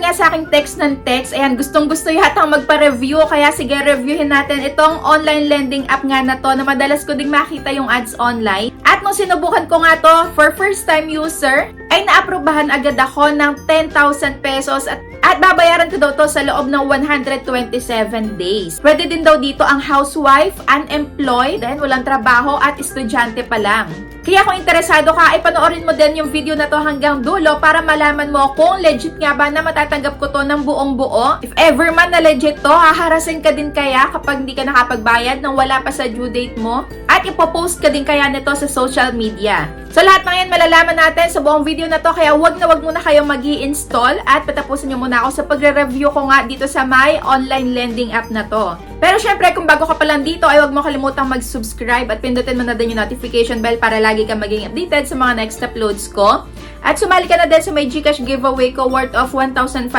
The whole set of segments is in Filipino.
nga sa aking text ng text, ayan, gustong-gusto yatang magpa-review, kaya sige, reviewin natin itong online lending app nga na to na madalas ko ding makita yung ads online. At nung sinubukan ko nga to for first time user, ay naaprubahan agad ako ng 10,000 pesos at babayaran ko daw to sa loob ng 127 days. Pwede din daw dito ang housewife, unemployed, then walang trabaho at estudyante pa lang. Kaya kung interesado ka, ay panoorin mo din yung video na to hanggang dulo para malaman mo kung legit nga ba na matatanggap ko to ng buong buo. If ever man na legit to, haharasin ka din kaya kapag hindi ka nakapagbayad nang wala pa sa due date mo? At ipopost ka din kaya nito sa social media. So lahat ng yan malalaman natin sa buong video na to, kaya wag muna kayong mag-i-install at patapusin nyo muna ako sa pagre-review ko nga dito sa my online lending app na to. Pero syempre, kung bago ka pa lang dito, ay huwag mo kalimutang mag-subscribe at pindutin mo na din yung notification bell para lagi ka maging updated sa mga next uploads ko. At sumali ka na din sa may GCash giveaway ko worth of 1,500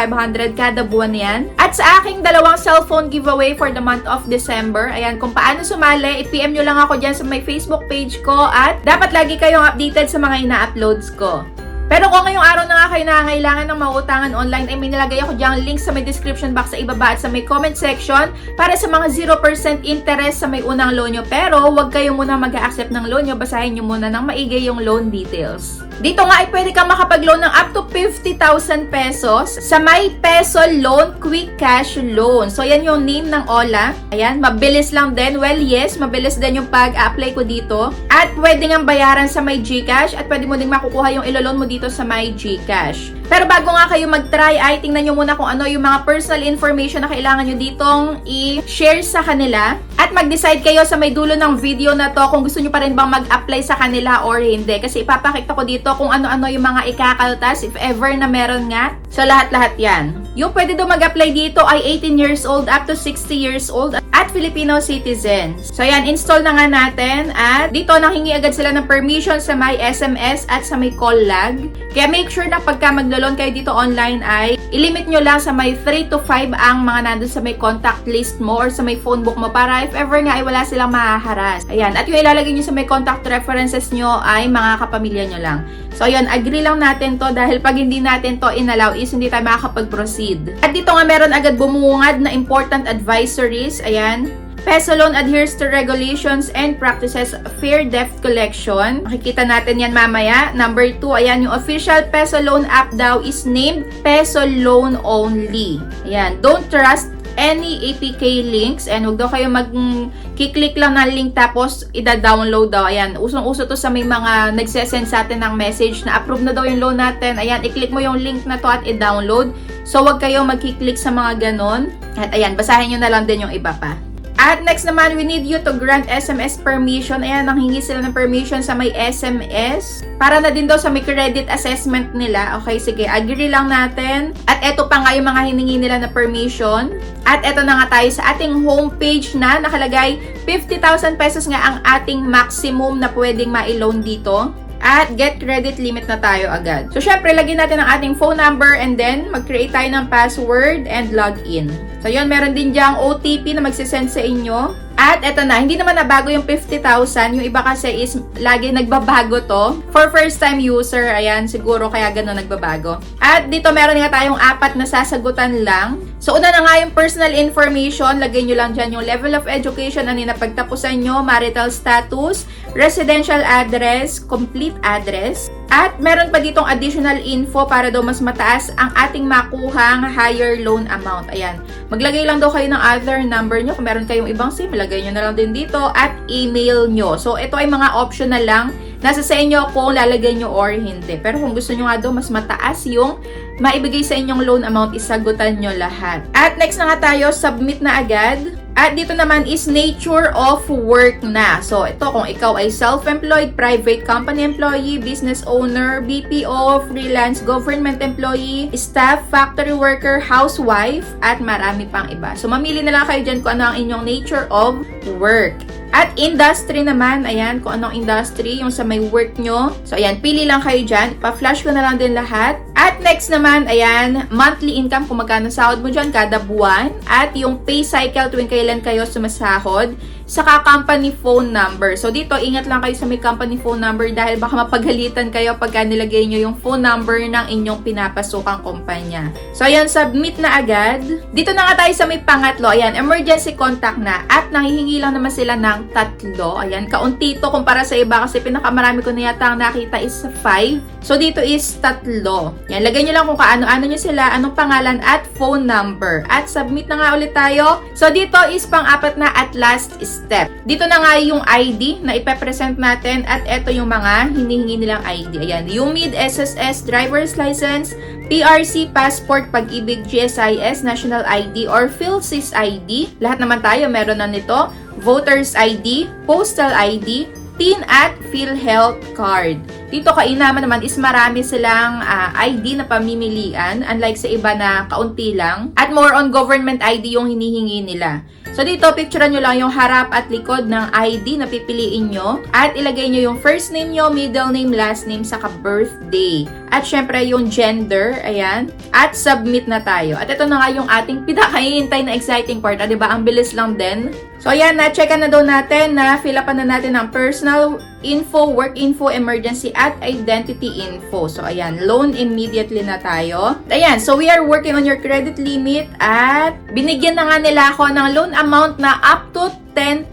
kada buwan yan. At sa aking dalawang cellphone giveaway for the month of December. Ayan, kung paano sumali, i-PM nyo lang ako dyan sa may Facebook page ko at dapat lagi kayong updated sa mga ina-uploads ko. Pero kung ngayong araw na nga kayo nangangailangan ng mauutangan online, ay may nilagay ako diyang link sa may description box sa ibaba at sa may comment section para sa mga 0% interest sa may unang loan nyo. Pero huwag kayo muna mag-a-accept ng loan nyo, basahin nyo muna ng maigi yung loan details. Dito nga ay pwede kang makapag-loan ng up to 50,000 pesos sa may peso loan, quick cash loan. So yan yung name ng OLA. Ayan, mabilis lang din. Well, yes, mabilis din yung pag-apply ko dito. At pwede nga bayaran sa may GCash at pwede mo ding makukuha yung ilo-loan mo dito sa my GCash. Pero bago nga kayo mag-try, ay tingnan nyo muna kung ano yung mga personal information na kailangan nyo ditong i-share sa kanila. At mag-decide kayo sa may dulo ng video na to kung gusto nyo pa rin bang mag-apply sa kanila or hindi. Kasi ipapakita ko dito kung ano-ano yung mga ikakaltas if ever na meron nga. So lahat-lahat yan. Yung pwede daw mag-apply dito ay 18 years old up to 60 years old at Filipino citizens. So yan, install na nga natin. At dito nanghingi agad sila ng permission sa may SMS at sa may call lag. Kaya make sure na pagka maglo-loan kayo dito online ay ilimit nyo lang sa may 3 to 5 ang mga nandun sa may contact list mo or sa may phone book mo para if ever nga ay wala silang mahaharas. Ayan. At yung ilalagay nyo sa may contact references nyo ay mga kapamilya nyo lang. So ayan, agree lang natin to dahil pag hindi natin to inallow is hindi tayo makakapag-proceed. At dito nga meron agad bumungad na important advisories. Ayan. Peso loan adheres to regulations and practices fair debt collection. Makikita natin yan mamaya. Number 2, ayan, yung official peso loan app daw is named Peso Loan Only. Ayan, don't trust any APK links and huwag daw kayo mag-click lang ng link tapos ida-download daw. Ayan, usong-uso to sa may mga nagsesend sa atin ng message na approve na daw yung loan natin. Ayan, i-click mo yung link na to at i-download. So, huwag kayo mag-click sa mga ganon. At ayan, basahin nyo na lang din yung iba pa. At next naman, we need you to grant SMS permission. Ayan, nanghingi sila ng permission sa may SMS. Para na din daw sa may credit assessment nila. Okay, sige, agree lang natin. At eto pa nga yung mga hiningi nila na permission. At eto na nga tayo sa ating homepage na nakalagay 50,000 pesos nga ang ating maximum na pwedeng ma-loan dito. At get credit limit na tayo agad. So, syempre, lagyan natin ang ating phone number and then mag-create tayo ng password and login. So, yun, meron din dyang OTP na magsisend sa inyo. At eto na, hindi naman nabago yung 50,000. Yung iba kasi is lagi nagbabago to. For first time user, ayan, siguro kaya gano'n nagbabago. At dito meron nga tayong 4 na sasagutan lang. So, una na nga yung personal information. Lagay nyo lang dyan yung level of education, ano yung napagtapusan nyo, marital status, residential address, complete address. At meron pa ditong additional info para daw mas mataas ang ating makuhang higher loan amount. Ayan. Maglagay lang daw kayo ng other number nyo. Kung meron kayong ibang SIM, lagay nyo na lang din dito at email nyo. So, ito ay mga optional lang. Nasa sa inyo kung lalagay nyo or hindi. Pero kung gusto nyo nga daw mas mataas yung maibigay sa inyong loan amount, isagutan nyo lahat. At next na nga tayo, submit na agad. At dito naman is nature of work na. So, ito kung ikaw ay self-employed, private company employee, business owner, BPO, freelance, government employee, staff, factory worker, housewife, at marami pang iba. So, mamili na lang kayo dyan kung ano ang inyong nature of work. At industry naman, ayan, kung anong industry, yung sa may work nyo. So, ayan, pili lang kayo dyan. Pa-flash ko na lang din lahat. At next naman, ayan, monthly income, kung magkano sahod mo dyan kada buwan. At yung pay cycle, tuwing kailan kayo sumasahod. saka company phone number. So dito, ingat lang kayo sa may company phone number dahil baka mapagalitan kayo pagka nilagay nyo yung phone number ng inyong pinapasukang kumpanya. So ayan, submit na agad. Dito na nga tayo sa may pangatlo. Ayan, emergency contact na. At nanghihingi lang naman sila ng 3. Ayan, kaunti to kumpara sa iba kasi pinakamarami ko na yata ang nakita is 5. So dito is 3. Yan, lagay nyo lang kung kaano-ano nyo sila, anong pangalan at phone number. At submit na nga ulit tayo. So dito is pang-apat na at last step. Dito na nga yung ID na ipepresent natin at eto yung mga hinihingi nilang ID. Ayan, UMID, SSS, driver's license, PRC, passport, pag-ibig, GSIS, national ID, or PhilSys ID. Lahat naman tayo meron na nito. Voter's ID, postal ID, TIN at PhilHealth card. Dito kainaman naman is marami silang ID na pamimilian, unlike sa iba na kaunti lang. At more on government ID yung hinihingi nila. So dito, picturean nyo lang yung harap at likod ng ID na pipiliin nyo. At ilagay nyo yung first name nyo, middle name, last name, saka birthday. At syempre yung gender, ayan. At submit na tayo. At ito na nga yung ating pinakahihintay na exciting part. Diba? Ang bilis lang din. So ayan, na-checkan na daw natin na fill upan na natin ang personal info, work info, emergency, at identity info. So ayan, loan immediately na tayo. Ayan, so we are working on your credit limit at binigyan na nga nila ako ng loan amount na up to 10,000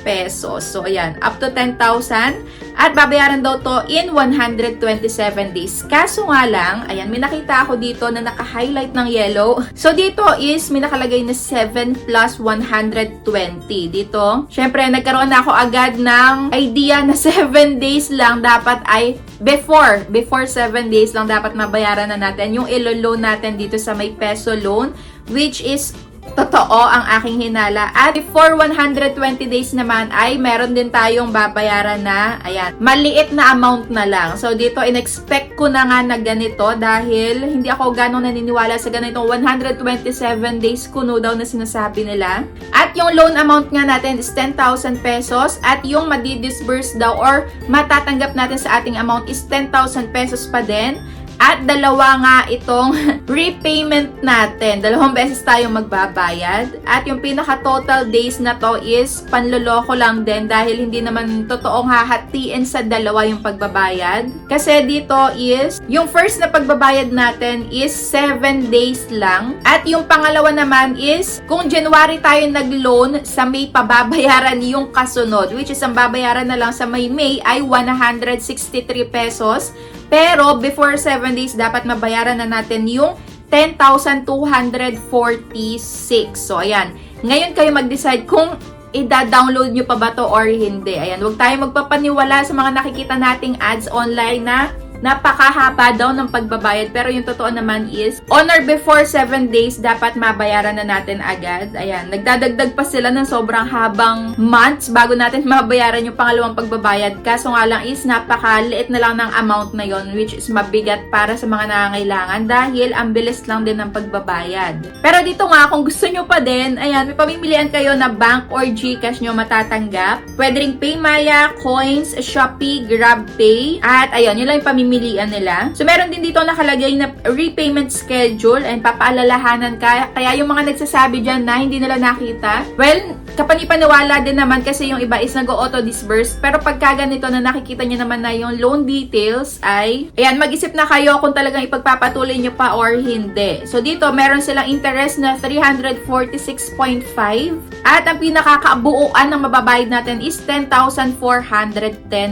pesos. So ayan, up to 10,000 at babayaran daw to in 127 days. Kaso nga lang, ayan, may nakita ako dito na naka-highlight ng yellow. So dito is may nakalagay na 7 plus 120. Dito, syempre nagkaroon na ako agad ng idea na 7 days lang dapat ay before 7 days lang dapat mabayaran na natin yung ilo-loan natin dito sa may peso loan, which is totoo ang aking hinala. At before 120 days naman ay meron din tayong babayaran na, ayan, maliit na amount na lang. So dito, in-expect ko na nga na ganito dahil hindi ako ganong naniniwala sa ganitong 127 days kuno daw na sinasabi nila. At yung loan amount nga natin is 10,000 pesos at yung madi-disburse daw or matatanggap natin sa ating amount is 10,000 pesos pa din. At dalawa nga itong repayment natin. 2 beses tayong magbabayad. At yung pinaka-total days na to is panloloko lang din dahil hindi naman totoong hahatiin sa dalawa yung pagbabayad. Kasi dito is, yung first na pagbabayad natin is 7 days lang. At yung pangalawa naman is, kung January tayo nag-loan, sa May pababayaran yung kasunod. Which is, ang babayaran na lang sa May ay 163 pesos. Pero, before 7 days, dapat mabayaran na natin yung 10,246. So, ayan. Ngayon kayo mag-decide kung i-download nyo pa ba to or hindi. Ayan, huwag tayo magpapaniwala sa mga nakikita nating ads online na napakahaba daw ng pagbabayad. Pero yung totoo naman is, on or before 7 days, dapat mabayaran na natin agad. Ayan, nagdadagdag pa sila ng sobrang habang months bago natin mabayaran yung pangalawang pagbabayad. Kaso nga lang is, napakaliit na lang ng amount na yon, which is mabigat para sa mga nangangailangan dahil ang bilis lang din ng pagbabayad. Pero dito nga, kung gusto nyo pa din, ayan, may pamimilian kayo na bank or GCash nyo matatanggap. Pwede ring PayMaya, Coins, Shopee, GrabPay, at ayun, yun lang yung pamimilian nila. So, meron din dito nakalagay na repayment schedule and papaalalahanan ka. Kaya yung mga nagsasabi dyan na hindi nila nakita, well, kapanipaniwala din naman kasi yung iba is nag-auto-disburse. Pero pagka ganito na nakikita nyo naman na yung loan details ay, ayan, mag-isip na kayo kung talagang ipagpapatuloy nyo pa or hindi. So, dito, meron silang interest na 346.5 at ang pinakakabuuan ng mababayad natin is 10,410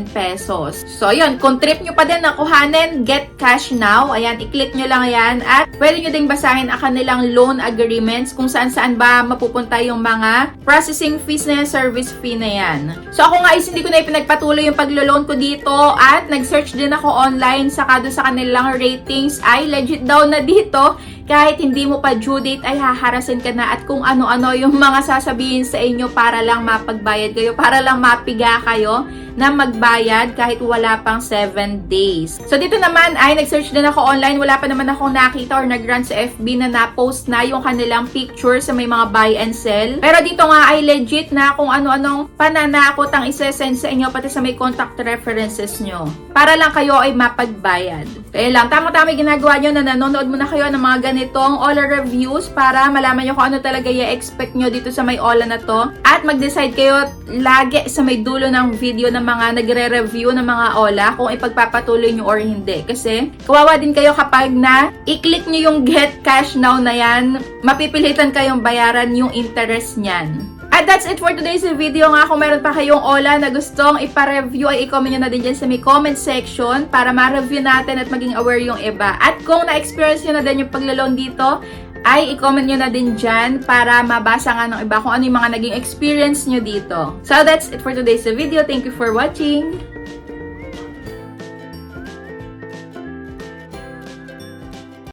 pesos. So, yun, kung trip nyo pa din na kuhanin, get cash now. Ayan, i-click nyo lang yan at pwede nyo ding basahin ang kanilang loan agreements kung saan-saan ba mapupunta yung mga processing fees na yan, service fee na yan. So, ako nga is hindi ko na ipinagpatuloy yung paglo-loan ko dito at nag-search din ako online saka doon sa kanilang ratings ay legit daw na dito. Kahit hindi mo pa due date ay haharasin ka na at kung ano-ano yung mga sasabihin sa inyo para lang mapagbayad kayo, para lang mapiga kayo na magbayad kahit wala pang 7 days. So dito naman ay nag-search din ako online, wala pa naman akong nakita or nag-run sa FB na na-post na yung kanilang picture sa may mga buy and sell. Pero dito nga ay legit na kung ano-anong pananakot ang isa-send sa inyo pati sa may contact references nyo. para lang kayo ay mapagbayad. Kaya lang, tama-tama yung ginagawa nyo na nanonood muna kayo ng mga ganitong OLA reviews para malaman nyo kung ano talaga i-expect nyo dito sa may OLA na to. At mag-decide kayo lagi sa may dulo ng video ng mga nagre-review ng mga OLA kung ipagpapatuloy nyo or hindi. Kasi kawawa din kayo kapag na i-click nyo yung Get Cash Now na yan, mapipilitan kayong bayaran yung interest niyan. At that's it for today's video nga. Kung meron pa kayong OLA na gustong ipa-review ay i-comment nyo na din dyan sa may comment section para ma-review natin at maging aware yung iba. At kung na-experience nyo na din yung paglalon dito, ay i-comment nyo na din dyan para mabasa nga ng iba kung ano yung mga naging experience nyo dito. So that's it for today's video. Thank you for watching!